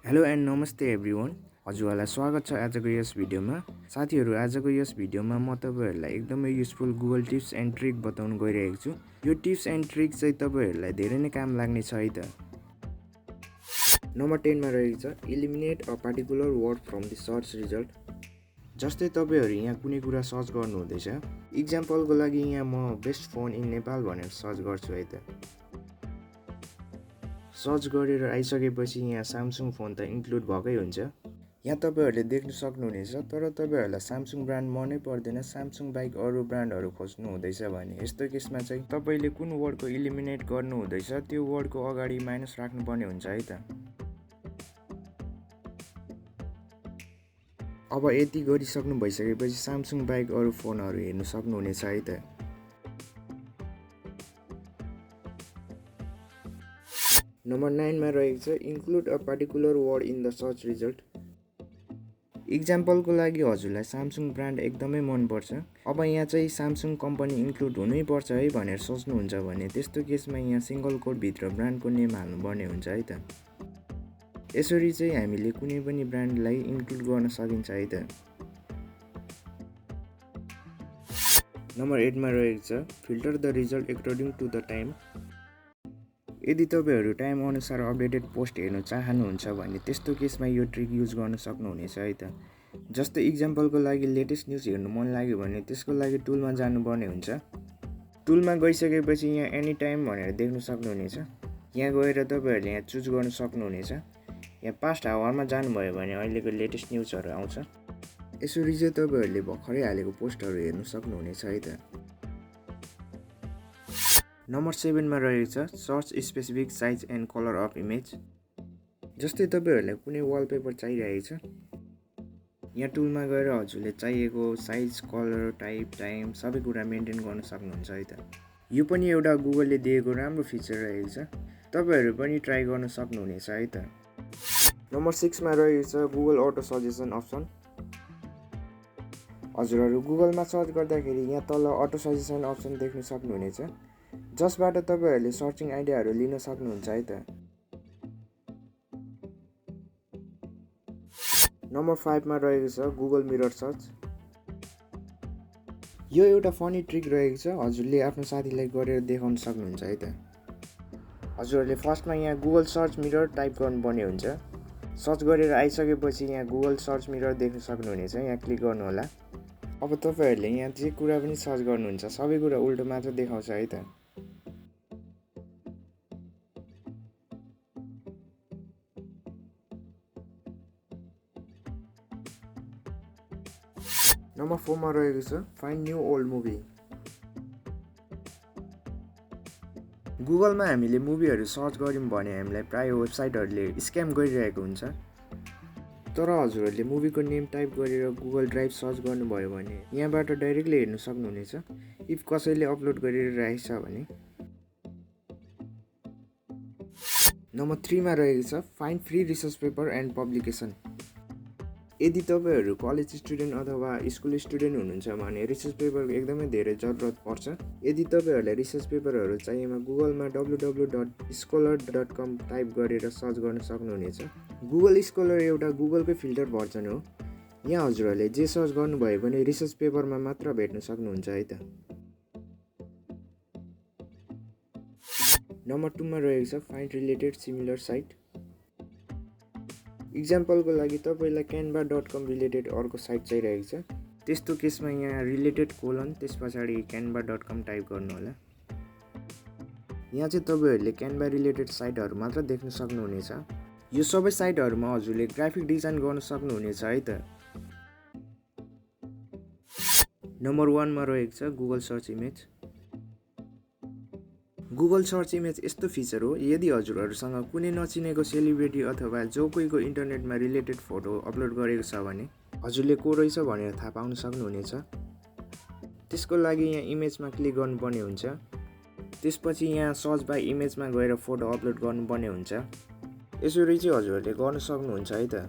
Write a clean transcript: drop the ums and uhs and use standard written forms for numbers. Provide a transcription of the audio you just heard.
Hello and नमस्ते everyone. हजुरहरूलाई स्वागत छ आजको यस भिडियोमा। साथीहरू, आजको यस भिडियोमा म तपाईँहरूलाई एकदमै useful Google tips and trick बताउन गइरहेको छु। यो टिप्स एन्ड ट्रिक चाहिँ तपाईँहरूलाई धेरै नै काम लाग्ने छ है त। नम्बर 10 मा रहेको छ eliminate a particular word from the search result. जस्तै तपाईँहरू यहाँ कुनै कुरा सर्च गर्नुहुँदैछ। इक्जाम्पलको लागि यहाँ म बेस्ट फोन इन नेपाल भनेर सर्च गर्छु है त। सर्च गरेर आइसकेपछि यहाँ स्यामसङ फोन त इन्क्लुड भएकै हुन्छ। यहाँ तपाईँहरूले देख्न सक्नुहुनेछ, तर तपाईँहरूलाई स्यामसङ ब्रान्ड मनै पर्दैन, स्यामसङ बाहेक अरू ब्रान्डहरू खोज्नु हुँदैछ भने यस्तो केसमा चाहिँ तपाईँले कुन वर्डको इलिमिनेट गर्नु हुँदैछ त्यो वर्डको अगाडि माइनस राख्नुपर्ने हुन्छ है त। अब यति गरिसक्नु भइसकेपछि स्यामसङ बाहेक अरू फोनहरू हेर्नु सक्नुहुनेछ है त। नम्बर 9 मा रहेको छ include a particular word in the search result. इक्जाम्पलको लागि हजुरलाई स्यामसङ ब्रान्ड एकदमै मनपर्छ। अब यहाँ चाहिँ स्यामसङ कम्पनी इन्क्लुड हुनैपर्छ है भनेर सोच्नुहुन्छ भने त्यस्तो केसमा यहाँ सिङ्गल कोटभित्र ब्रान्डको नेम हाल्नुपर्ने हुन्छ है त। यसरी चाहिँ हामीले कुनै पनि ब्रान्डलाई इन्क्लुड गर्न सकिन्छ है त। नम्बर 8 मा रहेको छ filter the result according to the time. यदि तपाईँहरू टाइम अनुसार अपडेटेड पोस्ट हेर्न चाहनुहुन्छ भने त्यस्तो केसमा यो ट्रिक युज गर्न सक्नुहुनेछ है त। जस्तै इक्जाम्पलको लागि लेटेस्ट न्युज हेर्नु मन लाग्यो भने त्यसको लागि टुलमा जानुपर्ने हुन्छ। टुलमा गइसकेपछि यहाँ एनी टाइम भनेर देख्न सक्नुहुनेछ। यहाँ गएर तपाईँहरूले यहाँ चुज गर्न सक्नुहुनेछ। यहाँ पास्ट आवरमा जानुभयो भने अहिलेको लेटेस्ट न्युजहरू आउँछ। यसरी चाहिँ तपाईँहरूले भर्खरै हालेको पोस्टहरू हेर्न सक्नुहुनेछ है त। नम्बर 7 मा रहेको छ search specific size and colour of image. जस्तै तपाईँहरूलाई कुनै वालपेपर चाहिरहेको छ, यहाँ टुलमा गएर हजुरले चाहिएको साइज, कलर, टाइप, टाइम सबै कुरा मेन्टेन गर्न सक्नुहुन्छ है त। यो पनि एउटा गुगलले दिएको राम्रो फिचर रहेको छ, तपाईँहरू पनि ट्राई गर्न सक्नुहुनेछ है त। नम्बर 6 मा रहेको छ गुगल अटो सजेसन अप्सन। हजुरहरू गुगलमा सर्च गर्दाखेरि यहाँ तल अटो सजेसन अप्सन देख्न सक्नुहुनेछ, जसबाट तपाईँहरूले सर्चिङ आइडियाहरू लिन सक्नुहुन्छ है त। नम्बर 5 मा रहेको छ गुगल मिरर सर्च। यो एउटा फनी ट्रिक रहेको छ, हजुरले आफ्नो साथीलाई गरेर देखाउन सक्नुहुन्छ है त। हजुरहरूले फर्स्टमा यहाँ गुगल सर्च मिरर टाइप गर्नुपर्ने हुन्छ। सर्च गरेर आइसकेपछि यहाँ गुगल सर्च मिरर देख्न सक्नुहुनेछ, यहाँ क्लिक गर्नु होला। अब तपाईँहरूले यहाँ जे कुरा पनि सर्च गर्नुहुन्छ सबै कुरा उल्टो मात्र देखाउँछ है त। नम्बर 4 मा रहेको छ फाइन्ड न्यू ओल्ड मुभी। गुगलमा हामीले मुभीहरू सर्च गऱ्यौँ भने हामीलाई प्राय वेबसाइटहरूले स्क्याम गरिरहेको हुन्छ। तर हजुरहरूले मुभीको नेम टाइप गरेर गुगल ड्राइभ सर्च गर्नुभयो भने यहाँबाट डाइरेक्टली हेर्न सक्नुहुनेछ इफ कसैले अपलोड गरेर राखेको छ भने। नम्बर 3 मा रहेको छ find free research paper and publication. यदि तपाईँहरू कलेज स्टुडेन्ट अथवा स्कुल स्टुडेन्ट हुनुहुन्छ भने रिसर्च पेपरको एकदमै धेरै जरुरत पर्छ। यदि तपाईँहरूलाई रिसर्च पेपरहरू चाहिएमा गुगलमा www.scholar.com टाइप गरेर सर्च गर्न सक्नुहुनेछ। गुगल स्कलर एउटा गुगलकै फिल्टर भर्जन हो। यहाँ हजुरहरूले जे सर्च गर्नुभयो भने रिसर्च पेपरमा मात्र भेट्न सक्नुहुन्छ है त। नम्बर 2 मा रहेको छ फाइन्ड रिलेटेड सिमिलर साइट। इक्जाम्पलको लागि तपाईँलाई canva.com रिलेटेड अर्को साइट चाहिरहेको छ, त्यस्तो केसमा यहाँ रिलेटेड कोलन त्यस पछाडि canva.com टाइप गर्नु होला। यहाँ चाहिँ तपाईँहरूले क्यानभा रिलेटेड साइटहरू मात्र देख्न सक्नुहुनेछ। यो सबै साइटहरूमा हजुरले ग्राफिक डिजाइन गर्न सक्नुहुनेछ है त। नम्बर 1 मा रहेको छ Google search image. Google search image यस्तो फिचर हो, यदि हजुरहरूसँग कुनै नचिनेको सेलिब्रिटी अथवा जो कोहीको इन्टरनेटमा रिलेटेड फोटो अपलोड गरेको छ भने हजुरले को रहेछ भनेर थाहा पाउन सक्नुहुनेछ। त्यसको लागि यहाँ इमेजमा क्लिक गर्नुपर्ने हुन्छ। त्यसपछि यहाँ सर्च बाई इमेजमा गएर फोटो अपलोड गर्नुपर्ने हुन्छ। यसरी चाहिँ हजुरहरूले गर्न सक्नुहुन्छ है त।